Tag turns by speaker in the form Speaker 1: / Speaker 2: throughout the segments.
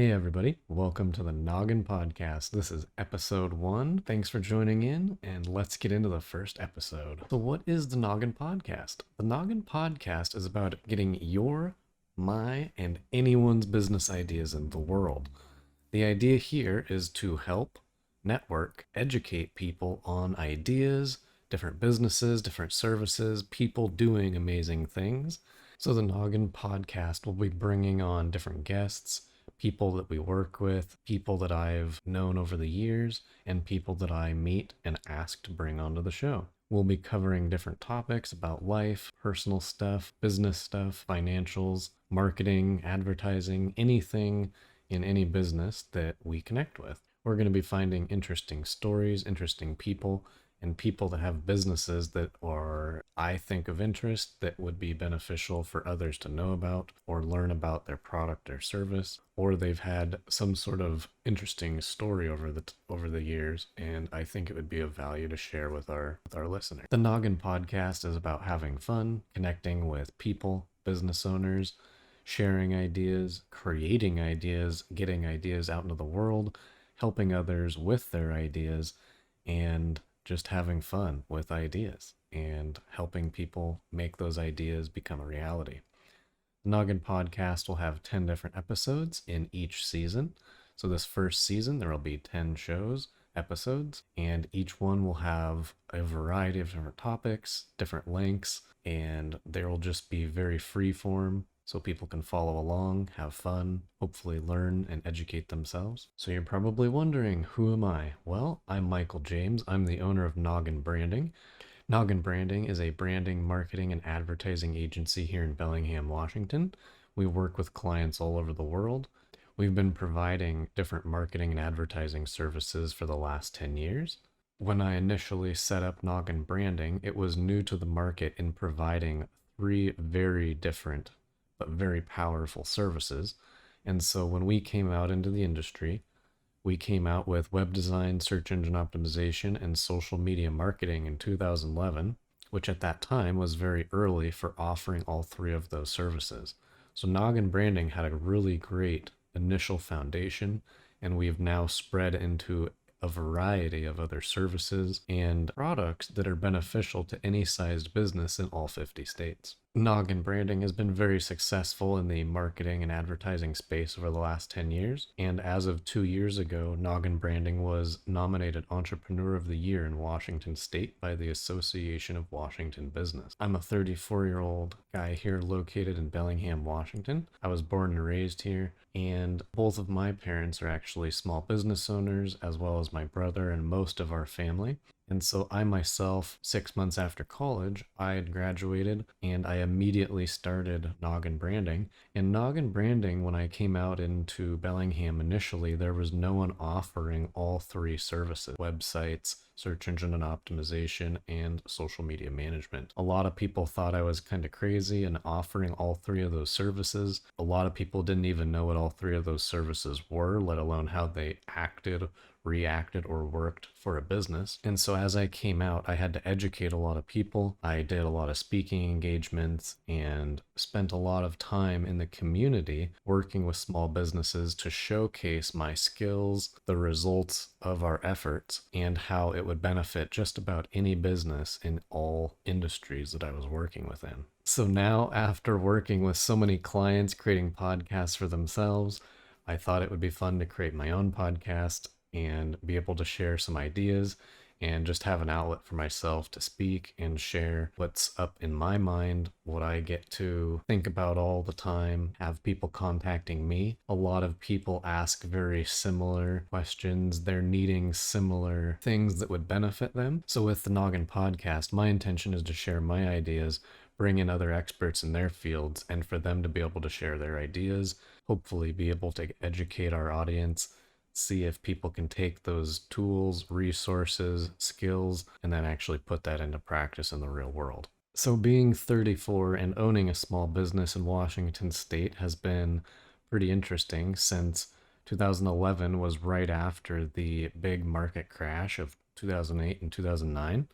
Speaker 1: Hey everybody, welcome to the Noggin Podcast. This is episode 1. Thanks for joining in, and let's get into the first episode. So what is the Noggin Podcast? The Noggin Podcast is about getting your, my, and anyone's business ideas in the world. The idea here is to help, network, educate people on ideas, different businesses, different services, people doing amazing things. So the Noggin Podcast will be bringing on different guests, people that we work with, people that I've known over the years, and people that I meet and ask to bring onto the show. We'll be covering different topics about life, personal stuff, business stuff, financials, marketing, advertising, anything in any business that we connect with. We're going to be finding interesting stories, interesting people, and people that have businesses that are, I think, of interest that would be beneficial for others to know about or learn about their product or service, or they've had some sort of interesting story over the years, and I think it would be of value to share with our listeners. The Noggin Podcast is about having fun, connecting with people, business owners, sharing ideas, creating ideas, getting ideas out into the world, helping others with their ideas, and just having fun with ideas and helping people make those ideas become a reality. The Noggin Podcast will have 10 different episodes in each season. So this first season, there will be 10 episodes, and each one will have a variety of different topics, different lengths, and there will just be very free form so people can follow along, have fun, hopefully learn and educate themselves. So you're probably wondering, who am I? Well, I'm Michael James. I'm the owner of Noggin Branding. Noggin Branding is a branding, marketing, and advertising agency here in Bellingham, Washington. We work with clients all over the world. We've been providing different marketing and advertising services for the last 10 years. When I initially set up Noggin Branding, it was new to the market in providing 3 very different but very powerful services. And so when we came out into the industry, we came out with web design, search engine optimization, and social media marketing in 2011, which at that time was very early for offering all 3 of those services. So Noggin Branding had a really great initial foundation, and we've now spread into a variety of other services and products that are beneficial to any sized business in all 50 states. Noggin Branding has been very successful in the marketing and advertising space over the last 10 years, and as of 2 years ago, Noggin Branding was nominated Entrepreneur of the Year in Washington State by the Association of Washington Business. I'm a 34-year-old guy here located in Bellingham, Washington. I was born and raised here, and both of my parents are actually small business owners, as well as my brother and most of our family. And so I myself, 6 months after college, I had graduated and I immediately started Noggin Branding. And Noggin Branding, when I came out into Bellingham initially, there was no one offering all 3 services: websites, search engine and optimization, and social media management. A lot of people thought I was kind of crazy in offering all 3 of those services. A lot of people didn't even know what all 3 of those services were, let alone how they acted, reacted, or worked for a business. And so as I came out, I had to educate a lot of people. I did a lot of speaking engagements and spent a lot of time in the community working with small businesses to showcase my skills, the results of our efforts, and how it would benefit just about any business in all industries that I was working within. So now, after working with so many clients creating podcasts for themselves, I thought it would be fun to create my own podcast and be able to share some ideas and just have an outlet for myself to speak and share what's up in my mind, what I get to think about all the time, have people contacting me. A lot of people ask very similar questions. They're needing similar things that would benefit them. So with the Noggin Podcast, my intention is to share my ideas, bring in other experts in their fields, and for them to be able to share their ideas, hopefully be able to educate our audience, see if people can take those tools, resources, skills, and then actually put that into practice in the real world. So being 34 and owning a small business in Washington State has been pretty interesting, since 2011 was right after the big market crash of 2008 and 2009.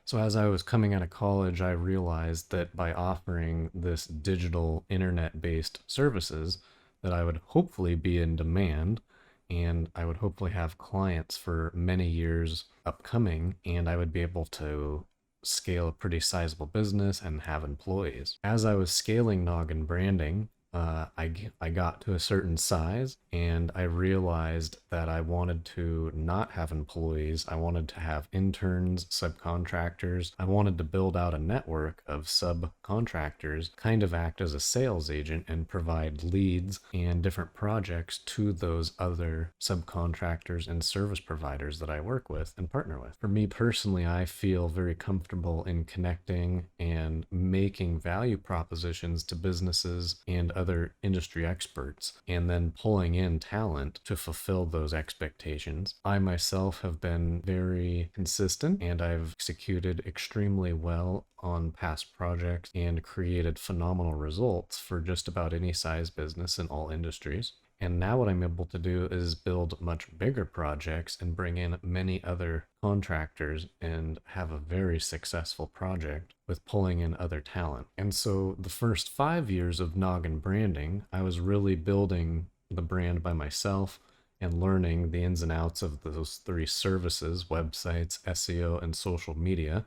Speaker 1: So as I was coming out of college, I realized that by offering this digital internet-based services, that I would hopefully be in demand and I would hopefully have clients for many years upcoming, and I would be able to scale a pretty sizable business and have employees. As I was scaling Noggin Branding, I got to a certain size and I realized that I wanted to not have employees. I wanted to have interns, subcontractors. I wanted to build out a network of subcontractors, kind of act as a sales agent and provide leads and different projects to those other subcontractors and service providers that I work with and partner with. For me personally, I feel very comfortable in connecting and making value propositions to businesses and other industry experts, and then pulling in talent to fulfill those expectations. I myself have been very consistent and I've executed extremely well on past projects and created phenomenal results for just about any size business in all industries. And now what I'm able to do is build much bigger projects and bring in many other contractors and have a very successful project with pulling in other talent. And so the first 5 years of Noggin Branding, I was really building the brand by myself and learning the ins and outs of those three services: websites, SEO, and social media.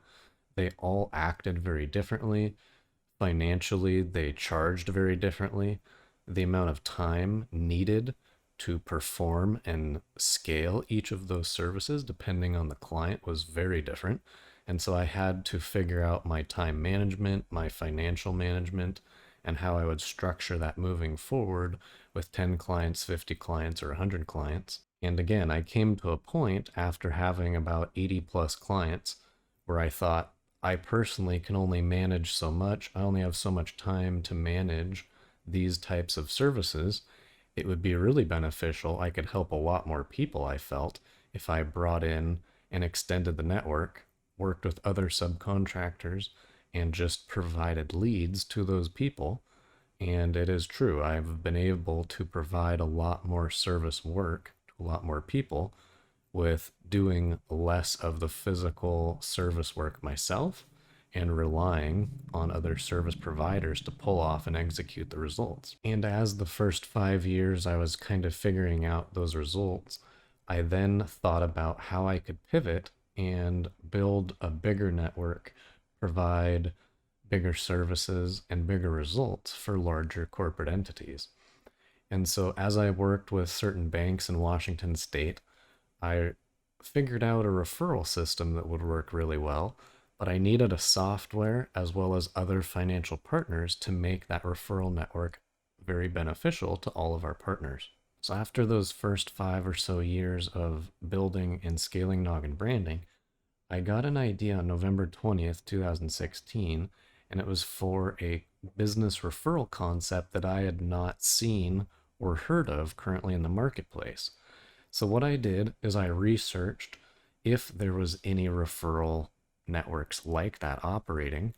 Speaker 1: They all acted very differently. Financially, they charged very differently. The amount of time needed to perform and scale each of those services, depending on the client, was very different. And so I had to figure out my time management, my financial management, and how I would structure that moving forward with 10 clients, 50 clients, or 100 clients. And again, I came to a point after having about 80 plus clients where I thought, I personally can only manage so much. I only have so much time to manage these types of services. It would be really beneficial. I could help a lot more people, I felt, if I brought in and extended the network, worked with other subcontractors, and just provided leads to those people. And it is true, I've been able to provide a lot more service work to a lot more people with doing less of the physical service work myself and relying on other service providers to pull off and execute the results. And as the first 5 years I was kind of figuring out those results, I then thought about how I could pivot and build a bigger network, provide bigger services and bigger results for larger corporate entities. And so as I worked with certain banks in Washington State, I figured out a referral system that would work really well, but I needed a software as well as other financial partners to make that referral network very beneficial to all of our partners. So after those first 5 or so years of building and scaling Noggin Branding, I got an idea on November 20th, 2016, and it was for a business referral concept that I had not seen or heard of currently in the marketplace. So what I did is I researched if there was any referral networks like that operating.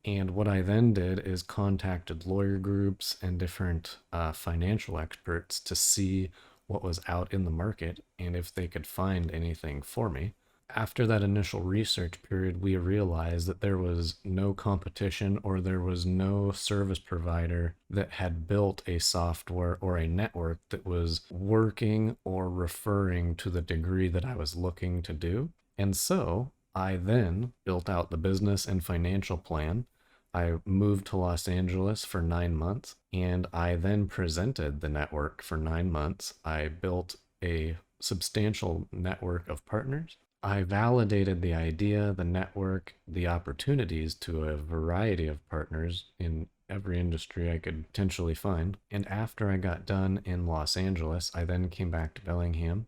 Speaker 1: And what I then did is contacted lawyer groups and different financial experts to see what was out in the market and if they could find anything for me. After that initial research period, we realized that there was no competition or there was no service provider that had built a software or a network that was working or referring to the degree that I was looking to do. And so I then built out the business and financial plan. I moved to Los Angeles for 9 months, and I then presented the network for 9 months. I built a substantial network of partners. I validated the idea, the network, the opportunities to a variety of partners in every industry I could potentially find. And after I got done in Los Angeles, I then came back to Bellingham.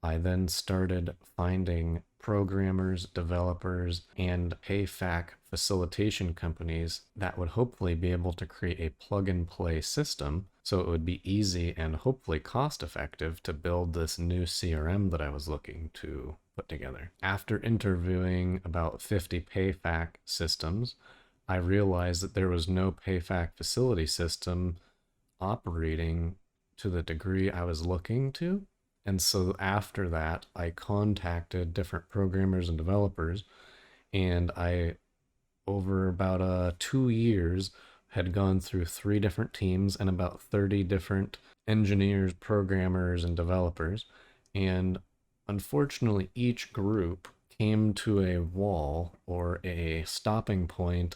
Speaker 1: I then started finding programmers, developers, and PayFac facilitation companies that would hopefully be able to create a plug and play system so it would be easy and hopefully cost effective to build this new CRM that I was looking to put together. After interviewing about 50 PayFac systems, I realized that there was no PayFac facility system operating to the degree I was looking to. And so after that, I contacted different programmers and developers, and I, over about 2 years, had gone through 3 different teams and about 30 different engineers, programmers, and developers. And unfortunately, each group came to a wall or a stopping point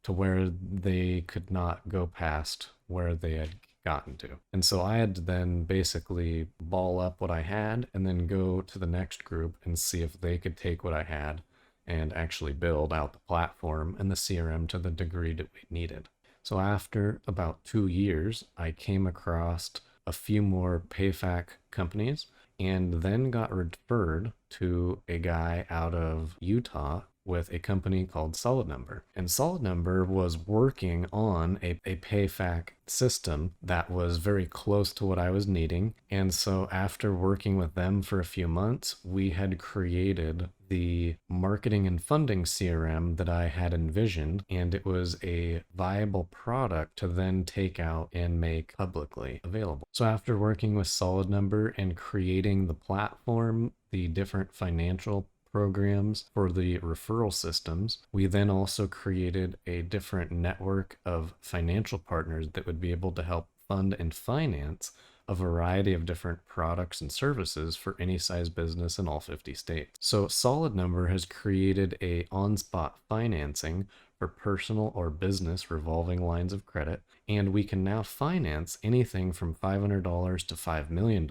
Speaker 1: to where they could not go past where they had gotten to. And so I had to then basically ball up what I had and then go to the next group and see if they could take what I had and actually build out the platform and the CRM to the degree that we needed. So after about 2 years, I came across a few more PayFac companies and then got referred to a guy out of Utah with a company called Solid Number. And Solid Number was working on a PayFac system that was very close to what I was needing. And so after working with them for a few months, we had created the marketing and funding CRM that I had envisioned, and it was a viable product to then take out and make publicly available. So after working with Solid Number and creating the platform, the different financial programs for the referral systems, we then also created a different network of financial partners that would be able to help fund and finance a variety of different products and services for any size business in all 50 states. So Solid Number has created a on-spot financing for personal or business revolving lines of credit, and we can now finance anything from $500 to $5 million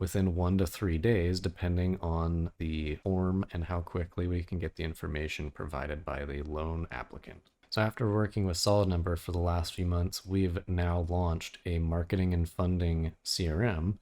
Speaker 1: within 1 to 3 days, depending on the form and how quickly we can get the information provided by the loan applicant. So after working with Solid Number for the last few months, we've now launched a marketing and funding CRM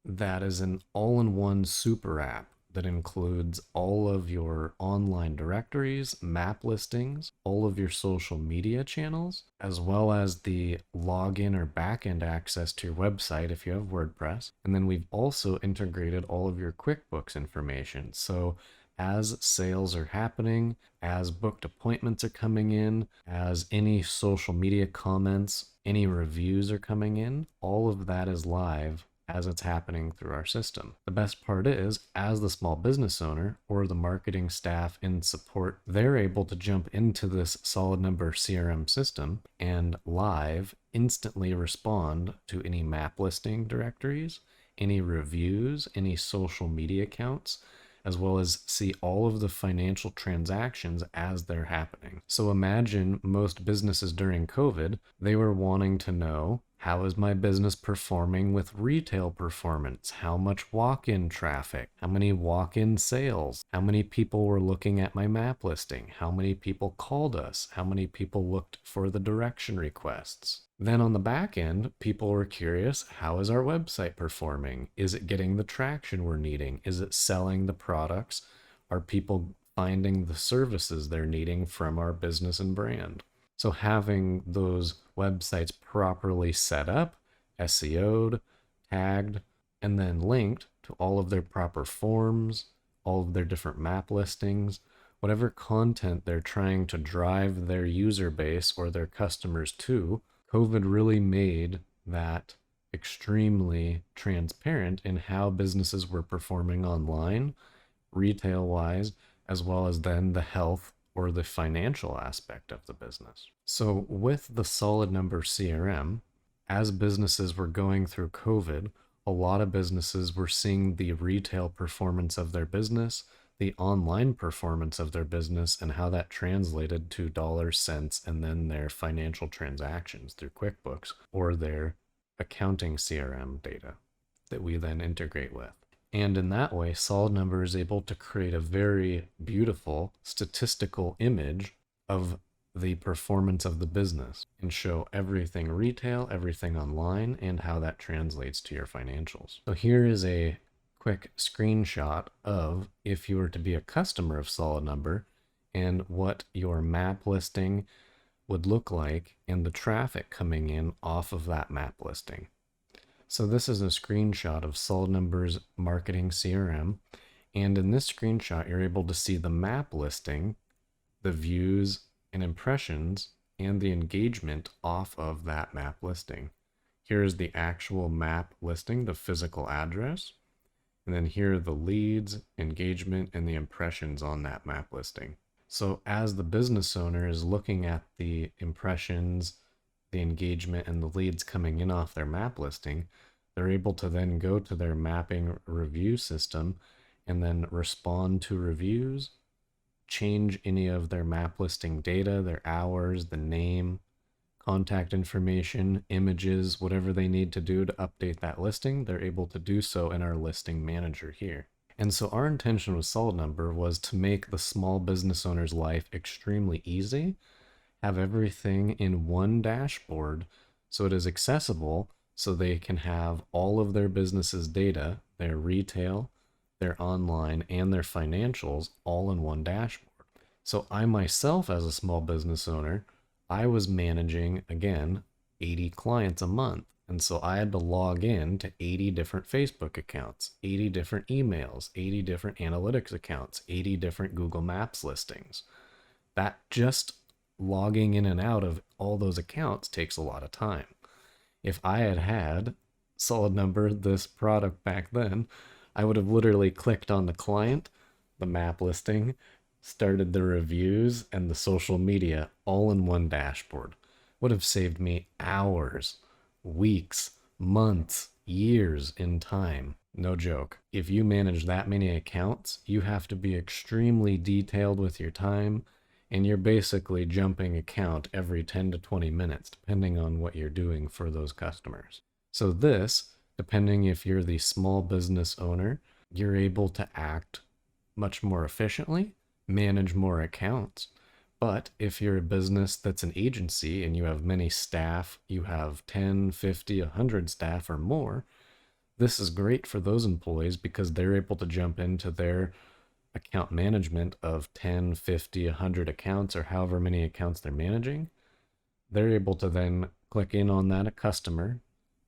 Speaker 1: that is an all-in-one super app that includes all of your online directories, map listings, all of your social media channels, as well as the login or backend access to your website if you have WordPress. And then we've also integrated all of your QuickBooks information. So as sales are happening, as booked appointments are coming in, as any social media comments, any reviews are coming in, all of that is live as it's happening through our system. The best part is, as the small business owner or the marketing staff in support, they're able to jump into this Solid Number CRM system and live instantly respond to any map listing directories, any reviews, any social media accounts, as well as see all of the financial transactions as they're happening. So imagine most businesses during COVID, they were wanting to know, how is my business performing with retail performance? How much walk-in traffic? How many walk-in sales? How many people were looking at my map listing? How many people called us? How many people looked for the direction requests? Then on the back end, people were curious, how is our website performing? Is it getting the traction we're needing? Is it selling the products? Are people finding the services they're needing from our business and brand? So having those websites properly set up, SEO'd, tagged, and then linked to all of their proper forms, all of their different map listings, whatever content they're trying to drive their user base or their customers to, COVID really made that extremely transparent in how businesses were performing online, retail-wise, as well as then the health or the financial aspect of the business. So with the Solid Number CRM, as businesses were going through COVID, a lot of businesses were seeing the retail performance of their business, the online performance of their business, and how that translated to dollars, cents, and then their financial transactions through QuickBooks or their accounting CRM data that we then integrate with. And in that way, Solid Number is able to create a very beautiful statistical image of the performance of the business and show everything retail, everything online, and how that translates to your financials. So here is a quick screenshot of if you were to be a customer of Solid Number and what your map listing would look like and the traffic coming in off of that map listing. So this is a screenshot of Solid Number's marketing CRM. And in this screenshot, you're able to see the map listing, the views and impressions, and the engagement off of that map listing. Here is the actual map listing, the physical address. And then here are the leads, engagement, and the impressions on that map listing. So as the business owner is looking at the impressions, the engagement and the leads coming in off their map listing, they're able to then go to their mapping review system and then respond to reviews, change any of their map listing data, their hours, the name, contact information, images, whatever they need to do to update that listing, they're able to do so in our listing manager here. And so our intention with Solid Number was to make the small business owner's life extremely easy, have everything in one dashboard so it is accessible, so they can have all of their business's data, their retail, their online, and their financials all in one dashboard. So I myself, as a small business owner, I was managing, again, 80 clients a month. And so I had to log in to 80 different Facebook accounts, 80 different emails, 80 different analytics accounts, 80 different Google Maps listings. That just logging in and out of all those accounts takes a lot of time. If I had had Solid Number, this product back then, I would have literally clicked on the client, the map listing, started the reviews, and the social media all in one dashboard. Would have saved me hours, weeks, months, years in time. No joke. If you manage that many accounts, you have to be extremely detailed with your time, and you're basically jumping account every 10 to 20 minutes, depending on what you're doing for those customers. So this, depending if you're the small business owner, you're able to act much more efficiently, manage more accounts. But if you're a business that's an agency and you have many staff, you have 10, 50, 100 staff or more, this is great for those employees because they're able to jump into their account management of 10, 50, 100 accounts or however many accounts they're managing. They're able to then click in on that customer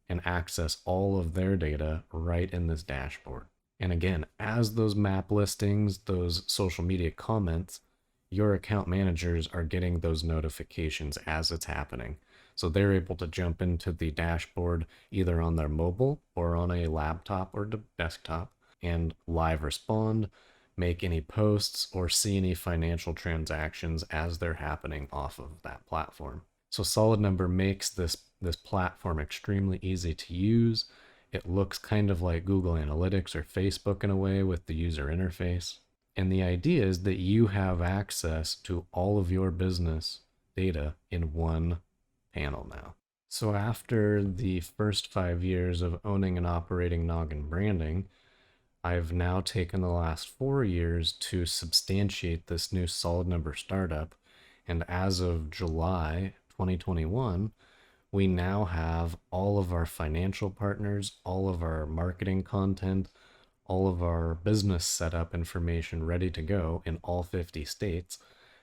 Speaker 1: and access all of their data right in this dashboard. And again, as those map listings, those social media comments, your account managers are getting those notifications as it's happening. So they're able to jump into the dashboard either on their mobile or on a laptop or desktop and live respond, make any posts, or see any financial transactions as they're happening off of that platform. So Solid Number makes this platform extremely easy to use. It looks kind of like Google Analytics or Facebook in a way with the user interface. And the idea is that you have access to all of your business data in one panel now. So after the first 5 years of owning and operating Noggin Branding, I've now taken the last 4 years to substantiate this new Solid Number startup. And as of July 2021, we now have all of our financial partners, all of our marketing content, all of our business setup information ready to go in all 50 states.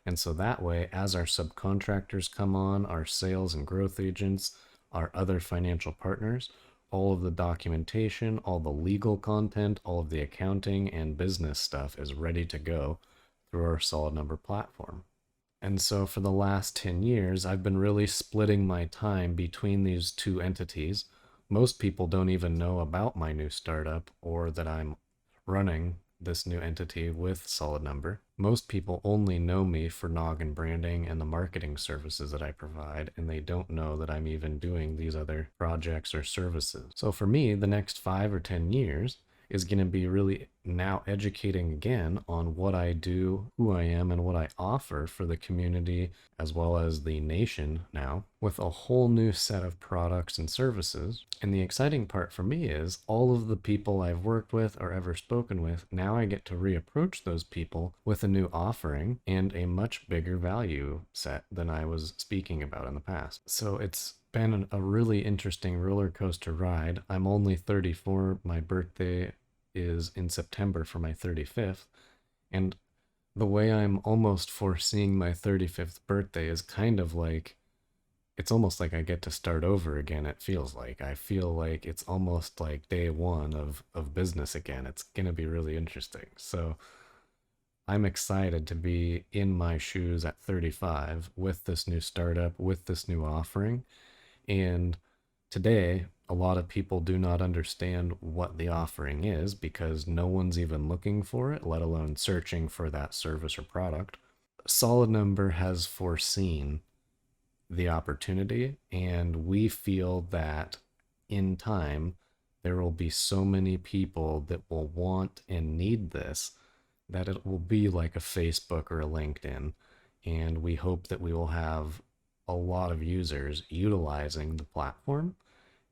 Speaker 1: And so that way, as our subcontractors come on, our sales and growth agents, our other financial partners, all of the documentation, all the legal content, all of the accounting and business stuff is ready to go through our Solid Number platform. And so for the last 10 years, I've been really splitting my time between these two entities. Most people don't even know about my new startup or that I'm running this new entity with Solid Number. Most people only know me for Noggin Branding and the marketing services that I provide, and they don't know that I'm even doing these other projects or services. So for me, the next 5 or 10 years is going to be really now educating again on what I do, who I am, and what I offer for the community as well as the nation now with a whole new set of products and services. And the exciting part for me is all of the people I've worked with or ever spoken with, now I get to reapproach those people with a new offering and a much bigger value set than I was speaking about in the past. So it's been a really interesting roller coaster ride. I'm only 34. My birthday is in September for my 35th. And the way I'm almost foreseeing my 35th birthday is kind of like, it's almost like I get to start over again. It feels like I feel like it's almost like day one of business again. It's going to be really interesting. So I'm excited to be in my shoes at 35 with this new startup, with this new offering. And today, a lot of people do not understand what the offering is because no one's even looking for it, let alone searching for that service or product. Solid Number has foreseen the opportunity, and we feel that in time there will be so many people that will want and need this that it will be like a Facebook or a LinkedIn. And we hope that we will have a lot of users utilizing the platform,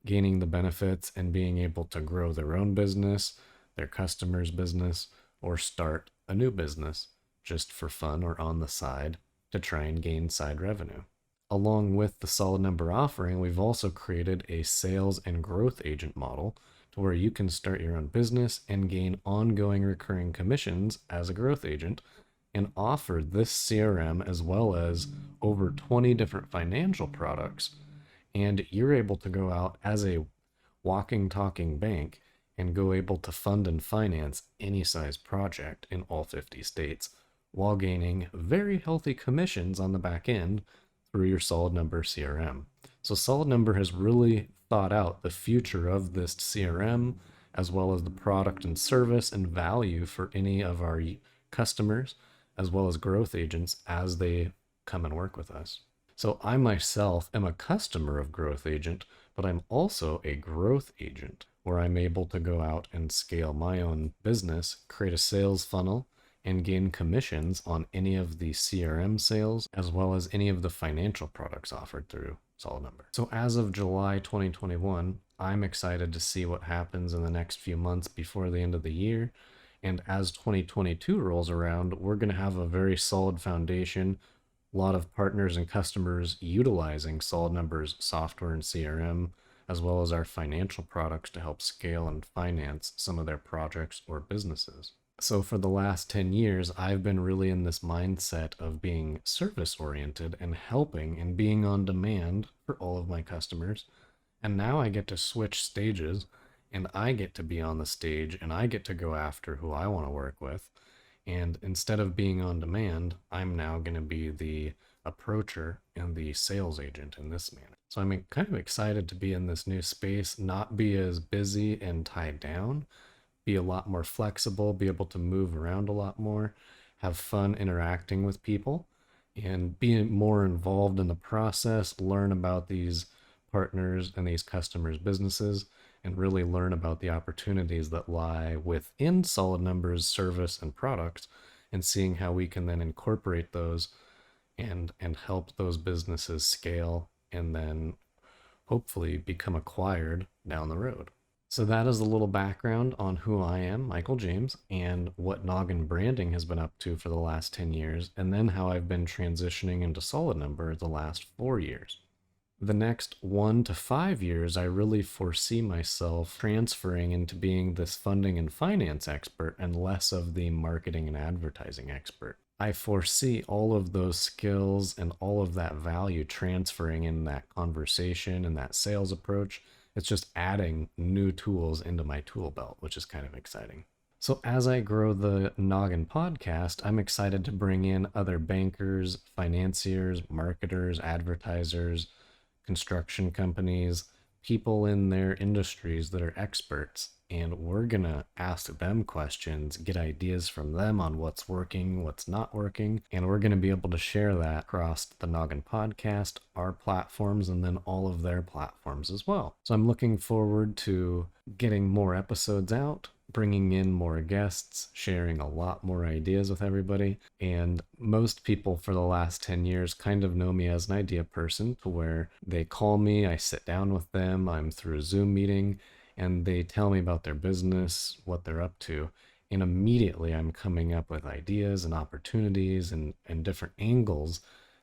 Speaker 1: gaining the benefits, and being able to grow their own business, their customer's business, or start a new business just for fun or on the side to try and gain side revenue. Along with the solid number offering, we've also created a sales and growth agent model to where you can start your own business and gain ongoing recurring commissions as a growth agent and offer this CRM as well as over 20 different financial products. And you're able to go out as a walking, talking bank and go able to fund and finance any size project in all 50 states while gaining very healthy commissions on the back end through your solid number CRM. So solid number has really thought out the future of this CRM as well as the product and service and value for any of our customers as well as growth agents as they come and work with us. So I myself am a customer of Growth Agent, but I'm also a growth agent where I'm able to go out and scale my own business, create a sales funnel, and gain commissions on any of the CRM sales, as well as any of the financial products offered through Solid Number. So as of July 2021, I'm excited to see what happens in the next few months before the end of the year. And as 2022 rolls around, we're going to have a very solid foundation, a lot of partners and customers utilizing Solid Number's software and CRM, as well as our financial products to help scale and finance some of their projects or businesses. So for the last 10 years, I've been really in this mindset of being service oriented and helping and being on demand for all of my customers. And now I get to switch stages and I get to be on the stage and I get to go after who I want to work with. And instead of being on demand, I'm now going to be the approacher and the sales agent in this manner. So I'm kind of excited to be in this new space, not be as busy and tied down, be a lot more flexible, be able to move around a lot more, have fun interacting with people, and be more involved in the process, learn about these partners and these customers' businesses, and really learn about the opportunities that lie within Solid Numbers service and products, and seeing how we can then incorporate those and help those businesses scale and then hopefully become acquired down the road. So that is a little background on who I am, Michael James, and what Noggin Branding has been up to for the last 10 years, and then how I've been transitioning into Solid Number the last 4 years. The next 1 to 5 years, I really foresee myself transferring into being this funding and finance expert and less of the marketing and advertising expert. I foresee all of those skills and all of that value transferring in that conversation and that sales approach. It's just adding new tools into my tool belt, which is kind of exciting. So as I grow the Noggin Podcast, I'm excited to bring in other bankers, financiers, marketers, advertisers, construction companies, people in their industries that are experts, and we're gonna ask them questions, get ideas from them on what's working, what's not working, and we're gonna be able to share that across the Noggin Podcast, our platforms, and then all of their platforms as well. So I'm looking forward to getting more episodes out, bringing in more guests, sharing a lot more ideas with everybody. And most people for the last 10 years kind of know me as an idea person, to where they call me, I sit down with them, I'm through a Zoom meeting, and they tell me about their business, what they're up to. And immediately I'm coming up with ideas and opportunities and different angles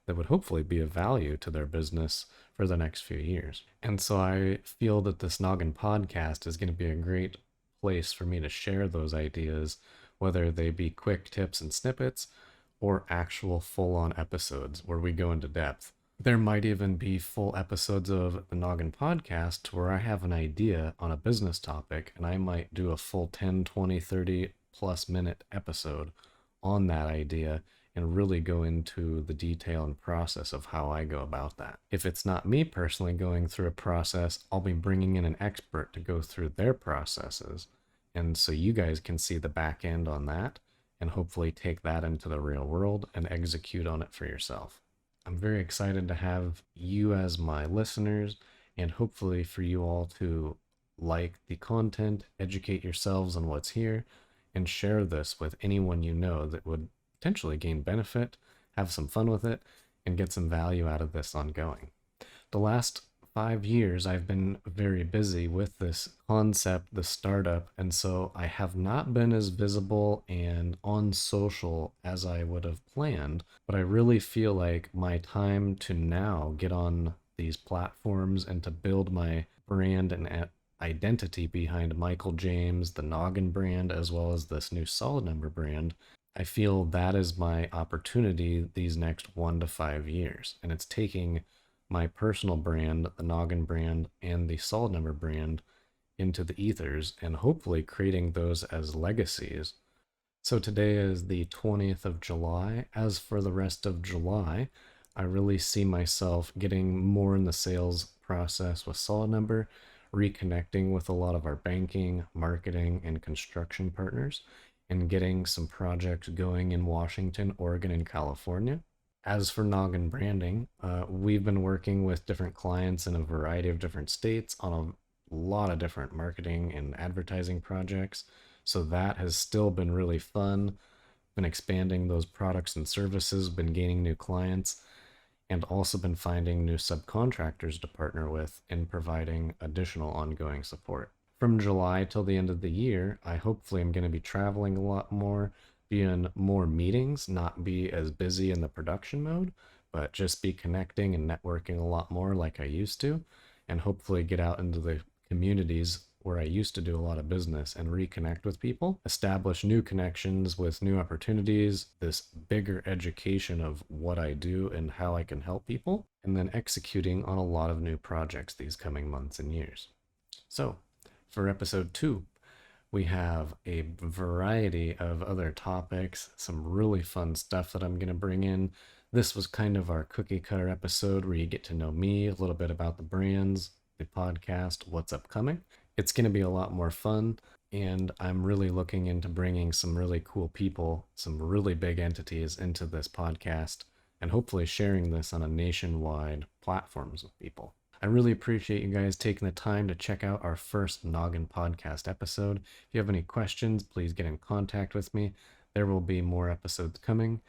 Speaker 1: that would hopefully be of value to their business for the next few years. And so I feel that this Noggin Podcast is going to be a great place for me to share those ideas, whether they be quick tips and snippets or actual full-on episodes where we go into depth. There might even be full episodes of the Noggin Podcast where I have an idea on a business topic and I might do a full 10, 20, 30 plus minute episode on that idea and really go into the detail and process of how I go about that. If it's not me personally going through a process, I'll be bringing in an expert to go through their processes. And so you guys can see the back end on that and hopefully take that into the real world and execute on it for yourself. I'm very excited to have you as my listeners and hopefully for you all to like the content, educate yourselves on what's here, and share this with anyone you know that would potentially gain benefit, have some fun with it, and get some value out of this ongoing. The last 5 years, I've been very busy with this concept, the startup, and so I have not been as visible and on social as I would have planned. But I really feel like my time to now get on these platforms and to build my brand and identity behind Michael James, the Noggin brand, as well as this new solid number brand. I feel that is my opportunity these next 1 to 5 years. And it's taking my personal brand, the Noggin brand, and the solid number brand into the ethers and hopefully creating those as legacies. So today is the 20th of July. As for the rest of July, I really see myself getting more in the sales process with solid number, reconnecting with a lot of our banking, marketing, and construction partners, and getting some projects going in Washington, Oregon, and California. As for Noggin Branding, we've been working with different clients in a variety of different states on a lot of different marketing and advertising projects. So that has still been really fun. Been expanding those products and services, been gaining new clients, and also been finding new subcontractors to partner with in providing additional ongoing support. From July till the end of the year, I hopefully am going to be traveling a lot more, be in more meetings, not be as busy in the production mode, but just be connecting and networking a lot more like I used to, and hopefully get out into the communities where I used to do a lot of business and reconnect with people, establish new connections with new opportunities, this bigger education of what I do and how I can help people, and then executing on a lot of new projects these coming months and years. So, for episode 2, we have a variety of other topics, some really fun stuff that I'm going to bring in. This was kind of our cookie cutter episode where you get to know me, a little bit about the brands, the podcast, what's upcoming. It's going to be a lot more fun, and I'm really looking into bringing some really cool people, some really big entities into this podcast, and hopefully sharing this on a nationwide platforms with people. I really appreciate you guys taking the time to check out our first Noggin Podcast episode. If you have any questions, please get in contact with me. There will be more episodes coming.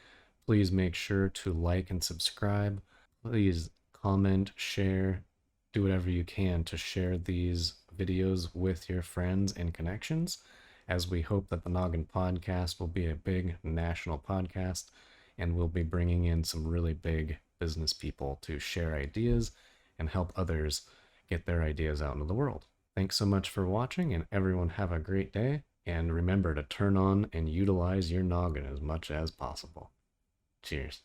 Speaker 1: Please make sure to like and subscribe. Please comment, share, do whatever you can to share these videos with your friends and connections, as we hope that the Noggin Podcast will be a big national podcast, and we'll be bringing in some really big business people to share ideas and help others get their ideas out into the world. Thanks so much for watching, and everyone have a great day. And remember to turn on and utilize your noggin as much as possible. Cheers.